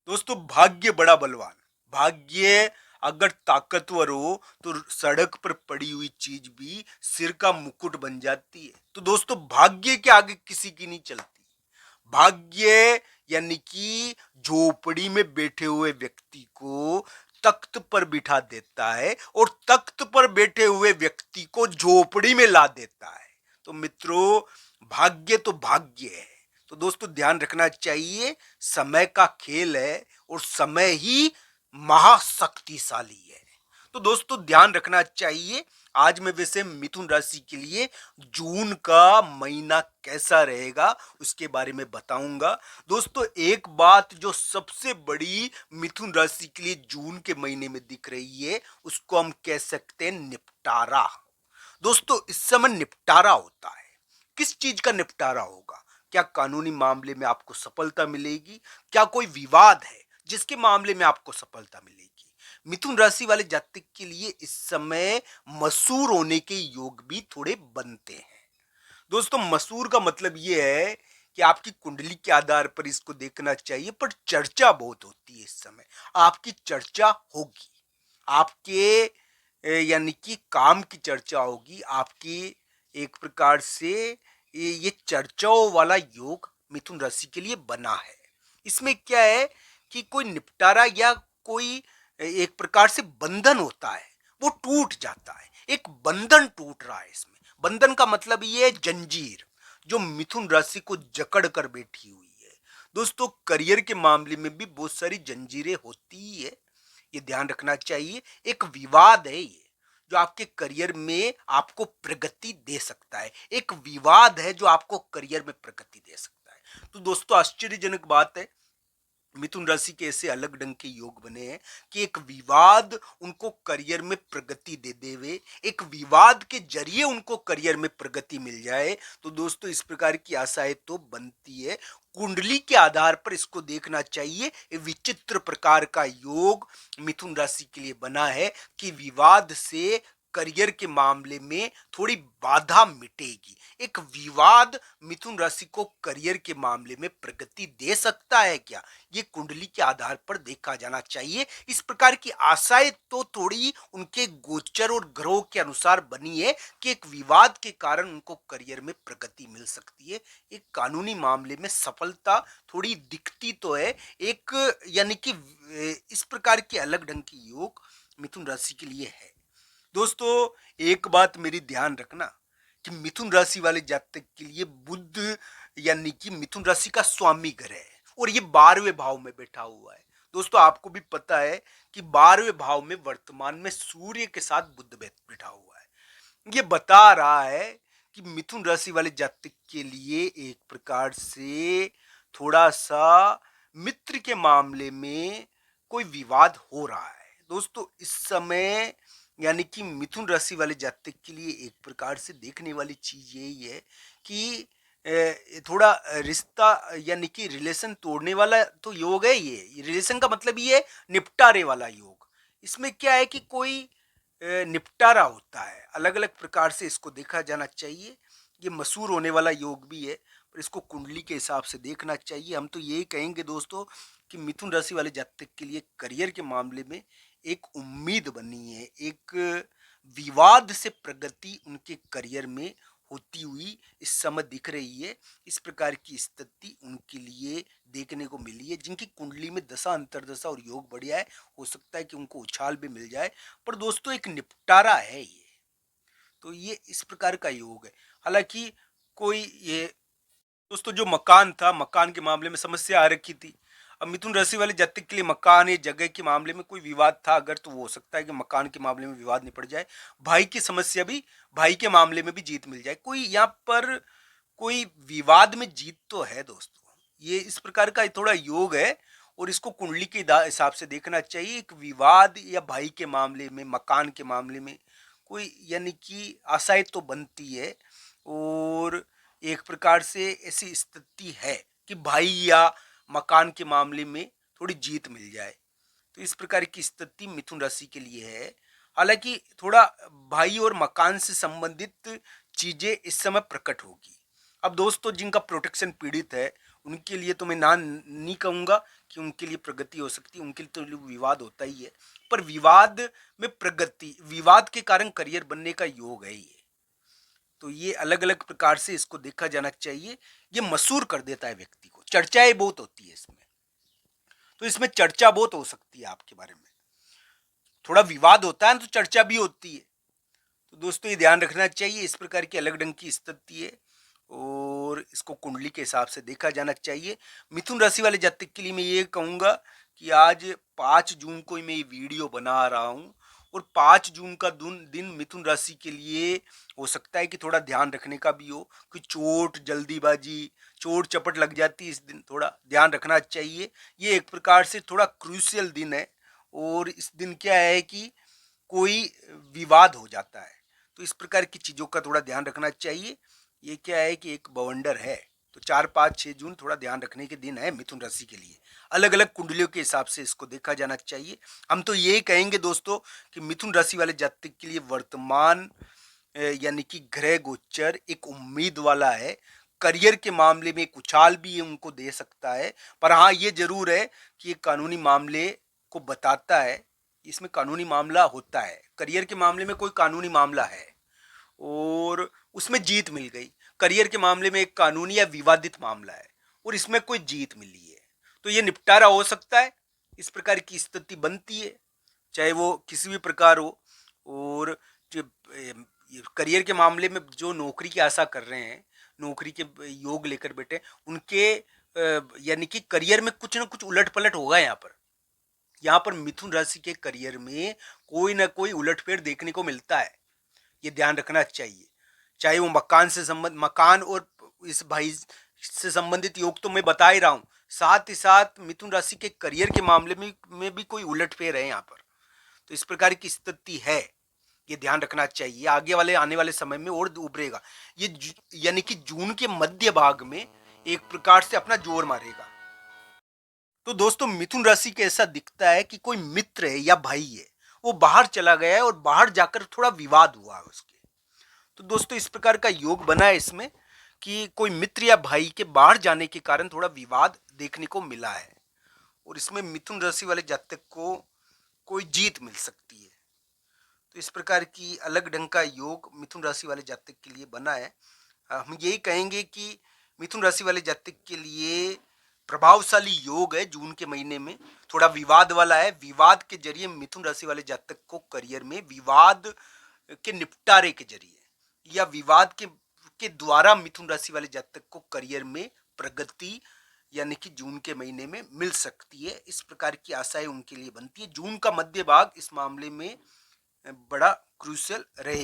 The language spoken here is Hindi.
दोस्तों भाग्य बड़ा बलवान। भाग्य अगर ताकतवर हो तो सड़क पर पड़ी हुई चीज भी सिर का मुकुट बन जाती है। तो दोस्तों भाग्य के आगे किसी की नहीं चलती। भाग्य यानी कि झोपड़ी में बैठे हुए व्यक्ति को तख्त पर बिठा देता है और तख्त पर बैठे हुए व्यक्ति को झोपड़ी में ला देता है। तो मित्रों, भाग्य तो भाग्य है। तो दोस्तों ध्यान रखना चाहिए, समय का खेल है और समय ही महाशक्तिशाली है। तो दोस्तों ध्यान रखना चाहिए। आज मैं वैसे मिथुन राशि के लिए जून का महीना कैसा रहेगा उसके बारे में बताऊंगा। दोस्तों एक बात जो सबसे बड़ी मिथुन राशि के लिए जून के महीने में दिख रही है उसको हम कह सकते हैं निपटारा। दोस्तों इस समय निपटारा होता है। किस चीज का निपटारा होगा? क्या कानूनी मामले में आपको सफलता मिलेगी? क्या कोई विवाद है जिसके मामले में आपको सफलता मिलेगी? मिथुन राशि वाले जातक के लिए इस समय मसूर होने के योग भी थोड़े बनते हैं। दोस्तों मसूर का मतलब ये है कि आपकी कुंडली के आधार पर इसको देखना चाहिए, पर चर्चा बहुत होती है इस समय। आपकी चर्चा होगी, आपके यानी कि काम की चर्चा होगी आपकी। एक प्रकार से ये चर्चाओं वाला योग मिथुन राशि के लिए बना है। इसमें क्या है कि कोई निपटारा या कोई एक प्रकार से बंधन होता है, वो टूट जाता है। एक बंधन टूट रहा है इसमें। बंधन का मतलब ये है जंजीर जो मिथुन राशि को जकड़ कर बैठी हुई है। दोस्तों करियर के मामले में भी बहुत सारी जंजीरें होती ही है, ये ध्यान रखना चाहिए। एक विवाद है ये जो आपके करियर में आपको प्रगति दे सकता है। एक विवाद है जो आपको करियर में प्रगति दे सकता है। तो दोस्तों आश्चर्यजनक बात है, मिथुन राशि के ऐसे अलग ढंग के योग बने हैं कि एक विवाद उनको करियर में प्रगति दे देवे, एक विवाद के जरिए उनको करियर में प्रगति मिल जाए। तो दोस्तों इस प्रकार की आशाएं तो बनती है। कुंडली के आधार पर इसको देखना चाहिए। ये विचित्र प्रकार का योग मिथुन राशि के लिए बना है कि विवाद से करियर के मामले में थोड़ी बाधा मिटेगी। एक विवाद मिथुन राशि को करियर के मामले में प्रगति दे सकता है क्या? ये कुंडली के आधार पर देखा जाना चाहिए। इस प्रकार की आशाएं तो थोड़ी उनके गोचर और ग्रहों के अनुसार बनी है कि एक विवाद के कारण उनको करियर में प्रगति मिल सकती है। एक कानूनी मामले में सफलता थोड़ी दिखती तो है। एक यानी कि इस प्रकार के अलग ढंग की योग मिथुन राशि के लिए है। दोस्तों एक बात मेरी ध्यान रखना कि मिथुन राशि वाले जातक के लिए बुध यानी कि मिथुन राशि का स्वामी ग्रह है और ये 12वें भाव में बैठा हुआ है। दोस्तों आपको भी पता है कि 12वें भाव में वर्तमान में सूर्य के साथ बुध बैठा हुआ है। ये बता रहा है कि मिथुन राशि वाले जातक के लिए एक प्रकार से थोड़ा सा मित्र के मामले में कोई विवाद हो रहा है। दोस्तों इस समय यानी कि मिथुन राशि वाले जातक के लिए एक प्रकार से देखने वाली चीज यही है कि थोड़ा रिश्ता यानी कि रिलेशन तोड़ने वाला तो योग है। ये रिलेशन का मतलब ये है निपटारे वाला योग। इसमें क्या है कि कोई निपटारा होता है। अलग अलग प्रकार से इसको देखा जाना चाहिए। ये मशहूर होने वाला योग भी है, पर इसको कुंडली के हिसाब से देखना चाहिए। हम तो यही कहेंगे दोस्तों कि मिथुन राशि वाले जातक के लिए करियर के मामले में एक उम्मीद बनी है, एक विवाद से प्रगति उनके करियर में होती हुई इस समय दिख रही है। इस प्रकार की स्थिति उनके लिए देखने को मिली है। जिनकी कुंडली में दशा अंतरदशा और योग बढ़िया है, हो सकता है कि उनको उछाल भी मिल जाए। पर दोस्तों एक निपटारा है ये, तो ये इस प्रकार का योग है। हालांकि कोई ये दोस्तों जो मकान था, मकान के मामले में समस्या आ रखी थी। अब मिथुन राशि वाले जातक के लिए मकान या जगह के मामले में कोई विवाद था अगर, तो वो हो सकता है कि मकान के मामले में विवाद निपट जाए। भाई की समस्या भी, भाई के मामले में भी जीत मिल जाए। कोई यहाँ पर कोई विवाद में जीत तो है दोस्तों। ये इस प्रकार का थोड़ा योग है और इसको कुंडली के हिसाब से देखना चाहिए। एक विवाद या भाई के मामले में, मकान के मामले में कोई यानी कि आशाएं तो बनती है और एक प्रकार से ऐसी स्थिति है कि भाई या मकान के मामले में थोड़ी जीत मिल जाए। तो इस प्रकार की स्थिति मिथुन राशि के लिए है। हालांकि थोड़ा भाई और मकान से संबंधित चीजें इस समय प्रकट होगी। अब दोस्तों जिनका प्रोटेक्शन पीड़ित है उनके लिए तो मैं ना नहीं कहूँगा कि उनके लिए प्रगति हो सकती है, उनके लिए तो विवाद होता ही है, पर विवाद में प्रगति, विवाद के कारण करियर बनने का योग है ये। तो ये अलग अलग प्रकार से इसको देखा जाना चाहिए। ये मशहूर कर देता है व्यक्ति को, चर्चाएं बहुत होती है इसमें, तो इसमें चर्चा बहुत हो सकती है आपके बारे में। थोड़ा विवाद होता है तो चर्चा भी होती है। तो दोस्तों ये ध्यान रखना चाहिए, इस प्रकार की अलग ढंग की स्थिति है और इसको कुंडली के हिसाब से देखा जाना चाहिए। मिथुन राशि वाले जातक के लिए मैं ये कहूँगा कि आज 5 जून को मैं ये वीडियो बना रहा हूँ और 5 जून का दिन मिथुन राशि के लिए हो सकता है कि थोड़ा ध्यान रखने का भी हो, कि चोट जल्दीबाजी चोट चपट लग जाती है, इस दिन थोड़ा ध्यान रखना चाहिए। ये एक प्रकार से थोड़ा क्रूशियल दिन है और इस दिन क्या है कि कोई विवाद हो जाता है, तो इस प्रकार की चीज़ों का थोड़ा ध्यान रखना चाहिए। ये क्या है कि एक बवंडर है, तो 4, 5, 6 जून थोड़ा ध्यान रखने के दिन है मिथुन राशि के लिए। अलग अलग कुंडलियों के हिसाब से इसको देखा जाना चाहिए। हम तो यही कहेंगे दोस्तों कि मिथुन राशि वाले जातक के लिए वर्तमान यानी कि ग्रह गोचर एक उम्मीद वाला है। करियर के मामले में एक उछाल भी उनको दे सकता है, पर हाँ ये जरूर है कि ये कानूनी मामले को बताता है, इसमें कानूनी मामला होता है। करियर के मामले में कोई कानूनी मामला है और उसमें जीत मिल गई। करियर के मामले में एक कानूनी या विवादित मामला है और इसमें कोई जीत मिली है, तो ये निपटारा हो सकता है। इस प्रकार की स्थिति बनती है, चाहे वो किसी भी प्रकार हो। और जो करियर के मामले में जो नौकरी की आशा कर रहे हैं, नौकरी के योग लेकर बैठे, उनके यानी कि करियर में कुछ ना कुछ उलट पलट होगा। यहाँ पर मिथुन राशि के करियर में कोई ना कोई उलटफेर देखने को मिलता है, ये ध्यान रखना चाहिए। चाहे वो मकान और इस भाई से संबंधित योग तो मैं बता ही रहा हूँ, साथ ही साथ मिथुन राशि के करियर के मामले में भी कोई उलटफेर है यहाँ पर, तो इस प्रकार की स्थिति है, ये ध्यान रखना चाहिए। आगे वाले आने वाले समय में और उभरेगा ये, यानी कि जून के मध्य भाग में एक प्रकार से अपना जोर मारेगा। तो दोस्तों मिथुन राशि के ऐसा दिखता है कि कोई मित्र है या भाई है, वो बाहर चला गया है और बाहर जाकर थोड़ा विवाद हुआ है उसके। तो दोस्तों इस प्रकार का योग बना है इसमें कि कोई मित्र या भाई के बाहर जाने के कारण थोड़ा विवाद देखने को मिला है और इसमें मिथुन राशि वाले जातक को कोई जीत मिल सकती है। तो इस प्रकार की अलग ढंग का योग मिथुन राशि वाले जातक के लिए बना है। हम यही कहेंगे कि मिथुन राशि वाले जातक के लिए प्रभावशाली योग है जून के महीने में, थोड़ा विवाद वाला है। विवाद के जरिए मिथुन राशि वाले जातक को करियर में विवाद के निपटारे के जरिए या विवाद के द्वारा मिथुन राशि वाले जातक को करियर में प्रगति यानी कि जून के महीने में मिल सकती है। इस प्रकार की आशाएं उनके लिए बनती है। जून का मध्य भाग इस मामले में बड़ा क्रूशियल रहे।